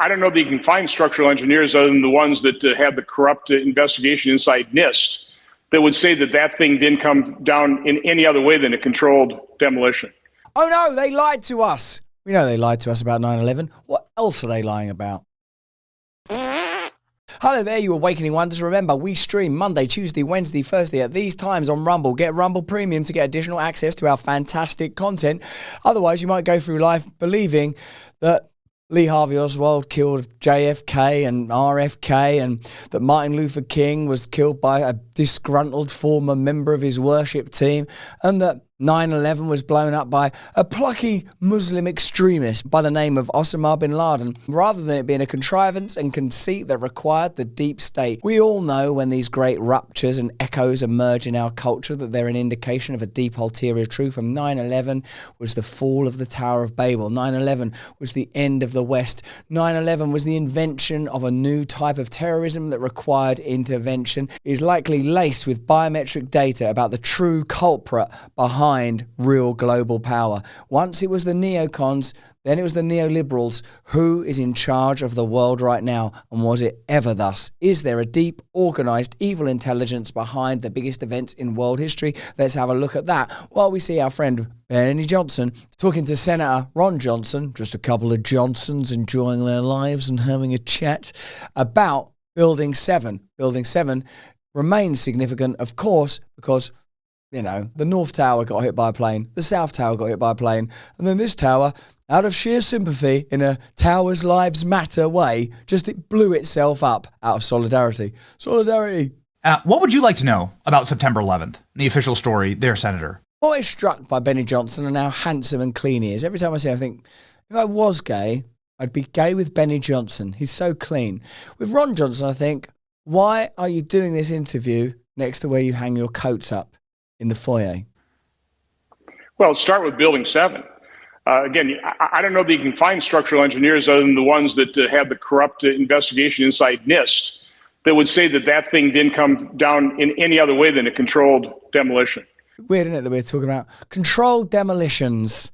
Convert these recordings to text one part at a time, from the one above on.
I don't know that you can find structural engineers other than the ones that have the corrupt investigation inside NIST that would say that that thing didn't come down in any other way than a controlled demolition. Oh no, they lied to us. We know they lied to us about 9/11. What else are they lying about? Hello there, you Awakening Wonders. Remember, we stream Monday, Tuesday, Wednesday, Thursday at these times on Rumble. Get Rumble Premium to get additional access to our fantastic content. Otherwise, you might go through life believing that Lee Harvey Oswald killed JFK and RFK, and that Martin Luther King was killed by a disgruntled former member of his worship team, and that 9/11 was blown up by a plucky Muslim extremist by the name of Osama bin Laden, rather than it being a contrivance and conceit that required the deep state. We all know when these great ruptures and echoes emerge in our culture that they're an indication of a deep ulterior truth, and 9/11 was the fall of the Tower of Babel. 9/11 was the end of the West. 9/11 was the invention of a new type of terrorism that required intervention. It is likely laced with biometric data about the true culprit behind real global power. Once it was the neocons, then it was the neoliberals. Who is in charge of the world right now, and was it ever thus? Is there a deep, organised, evil intelligence behind the biggest events in world history? Let's have a look at that while we see our friend Benny Johnson talking to Senator Ron Johnson, just a couple of Johnsons enjoying their lives and having a chat about Building 7. Building 7 remains significant, of course, because the North Tower got hit by a plane, the South Tower got hit by a plane, and then this tower, out of sheer sympathy, in a Towers Lives Matter way, it blew itself up out of solidarity. Solidarity. What would you like to know about September 11th, the official story there, Senator? Always struck by Benny Johnson and how handsome and clean he is. Every time I see him, I think, if I was gay, I'd be gay with Benny Johnson. He's so clean. With Ron Johnson, I think, why are you doing this interview next to where you hang your coats up in the foyer? Well, start with Building 7. Again, I don't know that you can find structural engineers other than the ones that have the corrupt investigation inside NIST that would say that that thing didn't come down in any other way than a controlled demolition. Weird, isn't it, that we're talking about controlled demolitions,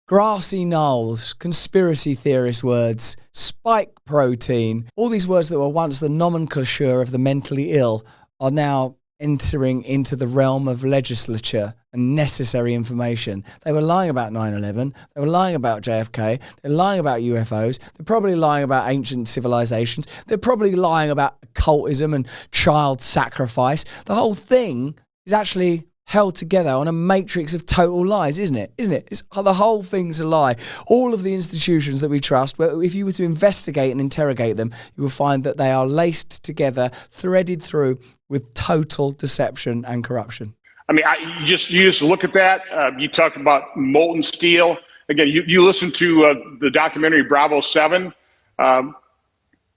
grassy knolls, conspiracy theorist words, spike protein. All these words that were once the nomenclature of the mentally ill are now entering into the realm of legislature and necessary information. They were lying about 9/11. They were lying about JFK. They're lying about UFOs. They're probably lying about ancient civilizations. They're probably lying about occultism and child sacrifice. The whole thing is actually held together on a matrix of total lies, isn't it? The whole thing's a lie. All of the institutions that we trust, if you were to investigate and interrogate them, you will find that they are laced together, threaded through with total deception and corruption. I mean, you just look at that. You talk about molten steel. Again, you listen to the documentary Bravo 7.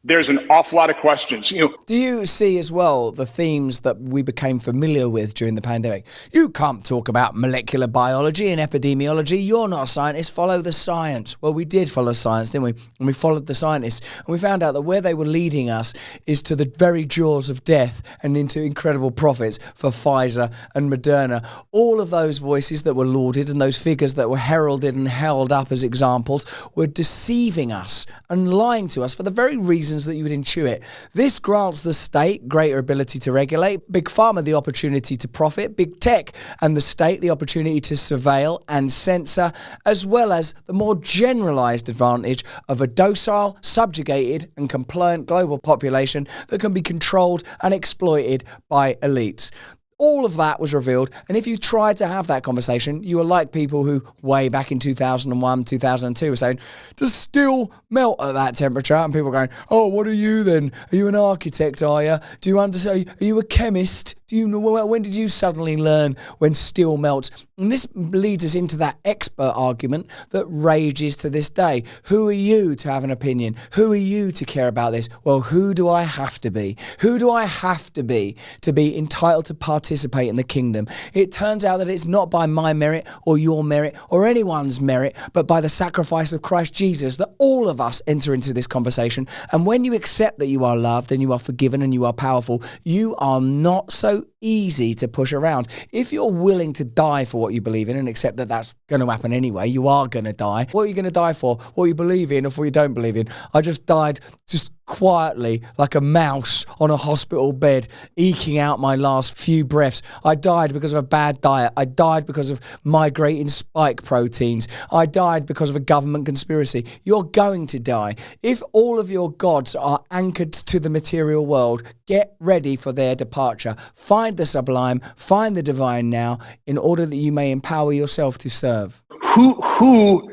There's an awful lot of questions. Do you see as well the themes that we became familiar with during the pandemic? You can't talk about molecular biology and epidemiology. You're not a scientist. Follow the science. Well, we did follow science, didn't we? And we followed the scientists. And we found out that where they were leading us is to the very jaws of death and into incredible profits for Pfizer and Moderna. All of those voices that were lauded and those figures that were heralded and held up as examples were deceiving us and lying to us for the very reason that you would intuit. This grants the state greater ability to regulate, Big Pharma the opportunity to profit, Big Tech and the state the opportunity to surveil and censor, as well as the more generalised advantage of a docile, subjugated and compliant global population that can be controlled and exploited by elites. All of that was revealed, and if you tried to have that conversation, you were like people who, way back in 2001, 2002, were saying, does steel melt at that temperature? And people were going, oh, what are you then? Are you an architect, are you? Do you understand? Are you a chemist? Do you know, when did you suddenly learn when steel melts? And this leads us into that expert argument that rages to this day. Who are you to have an opinion? Who are you to care about this? Well, who do I have to be? Who do I have to be entitled to participate in the kingdom? It turns out that it's not by my merit or your merit or anyone's merit, but by the sacrifice of Christ Jesus that all of us enter into this conversation. And when you accept that you are loved and you are forgiven and you are powerful, you are not so easy to push around. If you're willing to die for what you believe in and accept that that's going to happen anyway, you are going to die. What are you going to die for? What you believe in or what you don't believe in? I just died just quietly like a mouse on a hospital bed, eking out my last few breaths. I died because of a bad diet. I died because of migrating spike proteins. I died because of a government conspiracy. You're going to die. If all of your gods are anchored to the material world, get ready for their departure. Find the sublime, find the divine now, in order that you may empower yourself to serve. Who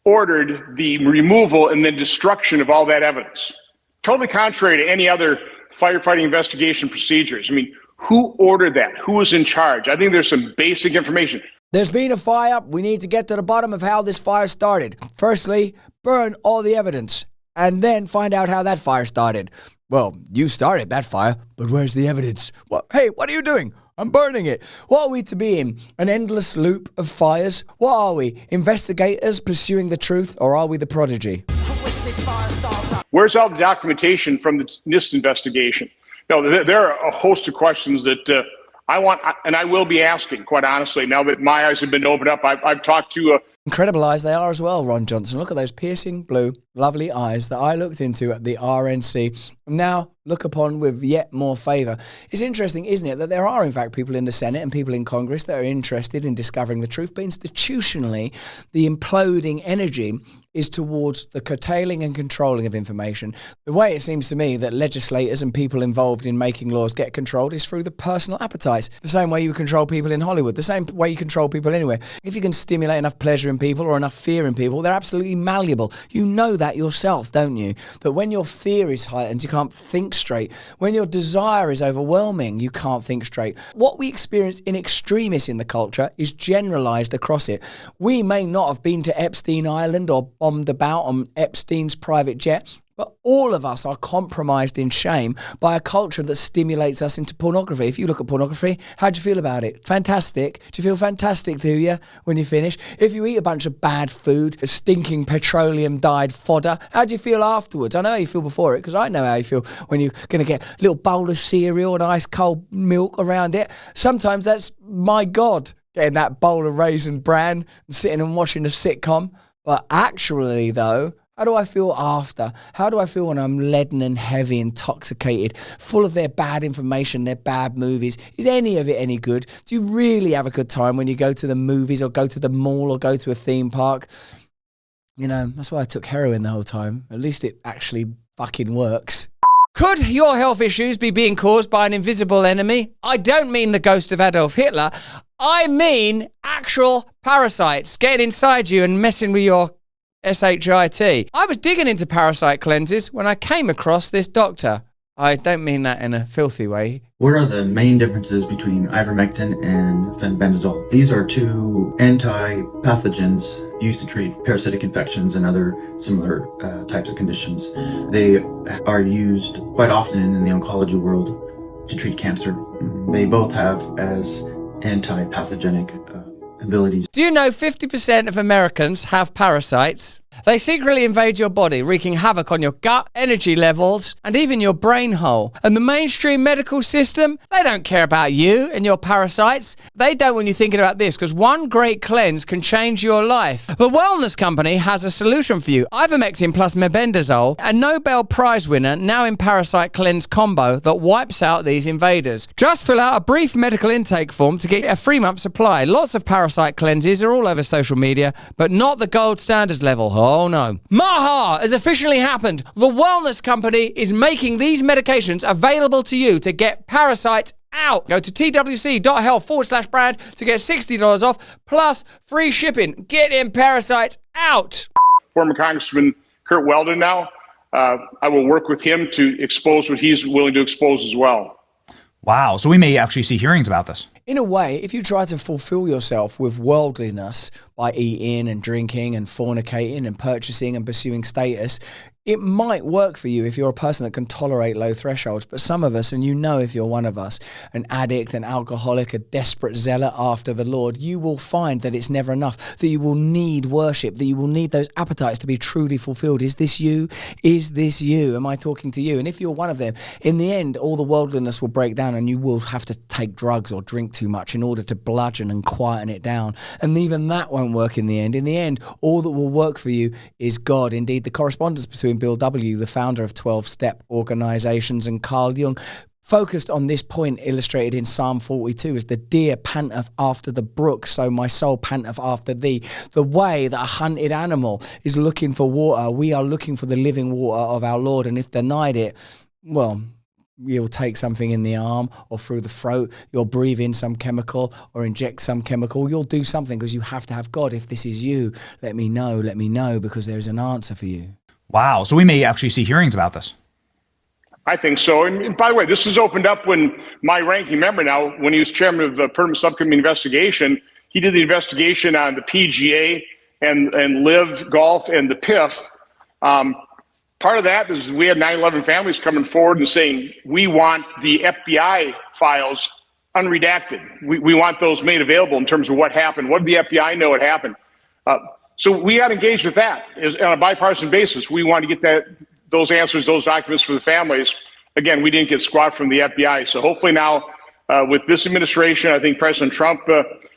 ordered the removal and then destruction of all that evidence? Totally contrary to any other firefighting investigation procedures. I mean, who ordered that? Who was in charge? I think there's some basic information. There's been a fire. We need to get to the bottom of how this fire started. Firstly, burn all the evidence and then find out how that fire started. Well, you started that fire, but where's the evidence? What? Hey, what are you doing? I'm burning it. What are we to be in? An endless loop of fires? What are we? Investigators pursuing the truth, or are we the prodigy? Where's all the documentation from the NIST investigation? No, there are a host of questions that I want, and I will be asking, quite honestly, now that my eyes have been opened up. I've talked to incredible eyes they are as well, Ron Johnson. Look at those piercing blue, lovely eyes that I looked into at the RNC. Now look upon with yet more favour. It's interesting, isn't it, that there are in fact people in the Senate and people in Congress that are interested in discovering the truth, but institutionally the imploding energy is towards the curtailing and controlling of information. The way it seems to me that legislators and people involved in making laws get controlled is through the personal appetites. The same way you control people in Hollywood, the same way you control people anywhere. If you can stimulate enough pleasure in people or enough fear in people, they're absolutely malleable. You know that yourself, don't you? That when your fear is heightened, you can't think straight. When your desire is overwhelming, you can't think straight. What we experience in extremis in the culture is generalized across it. We may not have been to Epstein Island or bombed about on Epstein's private jet, but all of us are compromised in shame by a culture that stimulates us into pornography. If you look at pornography, how do you feel about it? Fantastic. Do you feel fantastic, do you, when you finish? If you eat a bunch of bad food, stinking petroleum-dyed fodder, how do you feel afterwards? I know how you feel before it, because I know how you feel when you're going to get a little bowl of cereal and ice cold milk around it. Sometimes that's, my God, getting that bowl of Raisin Bran and sitting and watching a sitcom. But actually, though, how do I feel after? How do I feel when I'm leaden and heavy, intoxicated, full of their bad information, their bad movies? Is any of it any good? Do you really have a good time when you go to the movies or go to the mall or go to a theme park? You know, that's why I took heroin the whole time. At least it actually fucking works. Could your health issues be being caused by an invisible enemy? I don't mean the ghost of Adolf Hitler. I mean actual parasites getting inside you and messing with your shit. I was digging into parasite cleanses when I came across this doctor. I don't mean that in a filthy way. What are the main differences between ivermectin and fenbendazole? These are two anti-pathogens used to treat parasitic infections and other similar types of conditions. They are used quite often in the oncology world to treat cancer. They both have as anti-pathogenic abilities. Do you know 50% of Americans have parasites? They secretly invade your body, wreaking havoc on your gut, energy levels, and even your brain hole. And the mainstream medical system, they don't care about you and your parasites. They don't when you're thinking about this, because one great cleanse can change your life. The Wellness Company has a solution for you. Ivermectin plus mebendazole, a Nobel Prize winner, now in Parasite Cleanse combo that wipes out these invaders. Just fill out a brief medical intake form to get a 3-month supply. Lots of parasite cleanses are all over social media, but not the gold standard level. Oh no. Maha has officially happened. The Wellness Company is making these medications available to you to get parasites out. Go to twc.health/brand to get $60 off plus free shipping. Get them parasites out. Former Congressman Kurt Weldon now. I will work with him to expose what he's willing to expose as well. Wow. So we may actually see hearings about this. In a way, if you try to fulfill yourself with worldliness by eating and drinking and fornicating and purchasing and pursuing status, It might work for you if you're a person that can tolerate low thresholds, but some of us, and you know if you're one of us, an addict, an alcoholic, a desperate zealot after the Lord, you will find that it's never enough, that you will need worship, that you will need those appetites to be truly fulfilled. Is this you? Is this you? Am I talking to you? And if you're one of them, in the end, all the worldliness will break down and you will have to take drugs or drink too much in order to bludgeon and quieten it down. And even that won't work in the end. In the end, all that will work for you is God. Indeed, the correspondence between Bill W., the founder of 12-Step Organizations, and Carl Jung focused on this point, illustrated in Psalm 42 as the deer panteth after the brook, so my soul panteth after thee. The way that a hunted animal is looking for water, we are looking for the living water of our Lord, and if denied it, well, you'll take something in the arm or through the throat, you'll breathe in some chemical or inject some chemical, you'll do something because you have to have God. If this is you, let me know, because there is an answer for you. Wow. So we may actually see hearings about this. I think so. And by the way, this was opened up when my ranking member now, when he was chairman of the Permanent Subcommittee Investigation, he did the investigation on the PGA and LIV Golf and the PIF. Part of that is we had 9/11 families coming forward and saying, we want the FBI files unredacted. We want those made available in terms of what happened. What did the FBI know had happened? So we got engaged with that on a bipartisan basis. We want to get those answers, those documents for the families. Again, we didn't get squat from the FBI. So hopefully now with this administration, I think President Trump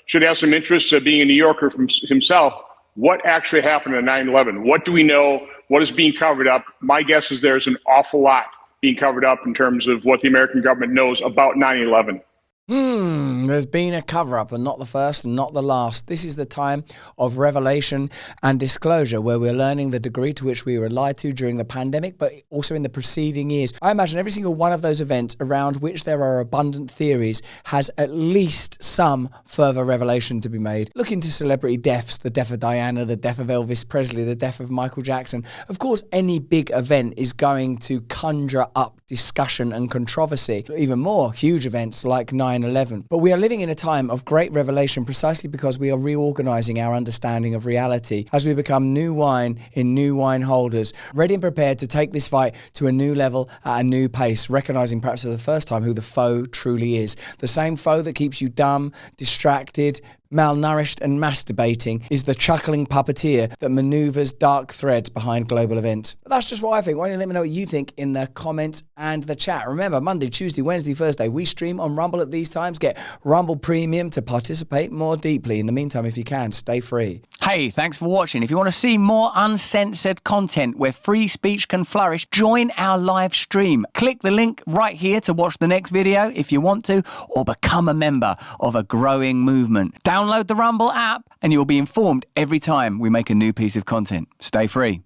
should have some interest, being a New Yorker himself, what actually happened in 9/11? What do we know? What is being covered up? My guess is there's an awful lot being covered up in terms of what the American government knows about 9/11. There's been a cover-up, and not the first and not the last. This is the time of revelation and disclosure, where we're learning the degree to which we were lied to during the pandemic, but also in the preceding years. I imagine every single one of those events around which there are abundant theories has at least some further revelation to be made. Look into celebrity deaths, the death of Diana, the death of Elvis Presley, the death of Michael Jackson. Of course, any big event is going to conjure up discussion and controversy. Even more huge events like 9/11. But we are living in a time of great revelation precisely because we are reorganizing our understanding of reality as we become new wine in new wine holders, ready and prepared to take this fight to a new level at a new pace, recognizing perhaps for the first time who the foe truly is. The same foe that keeps you dumb, distracted, malnourished and masturbating is the chuckling puppeteer that maneuvers dark threads behind global events. But that's just what I think. Why don't you let me know what you think in the comments and the chat? Remember, Monday, Tuesday, Wednesday, Thursday, we stream on Rumble at these times. Get Rumble Premium to participate more deeply. In the meantime, if you can, stay free. Hey, thanks for watching. If you want to see more uncensored content where free speech can flourish, join our live stream. Click the link right here to watch the next video if you want to, or become a member of a growing movement. Download the Rumble app and you'll be informed every time we make a new piece of content. Stay free.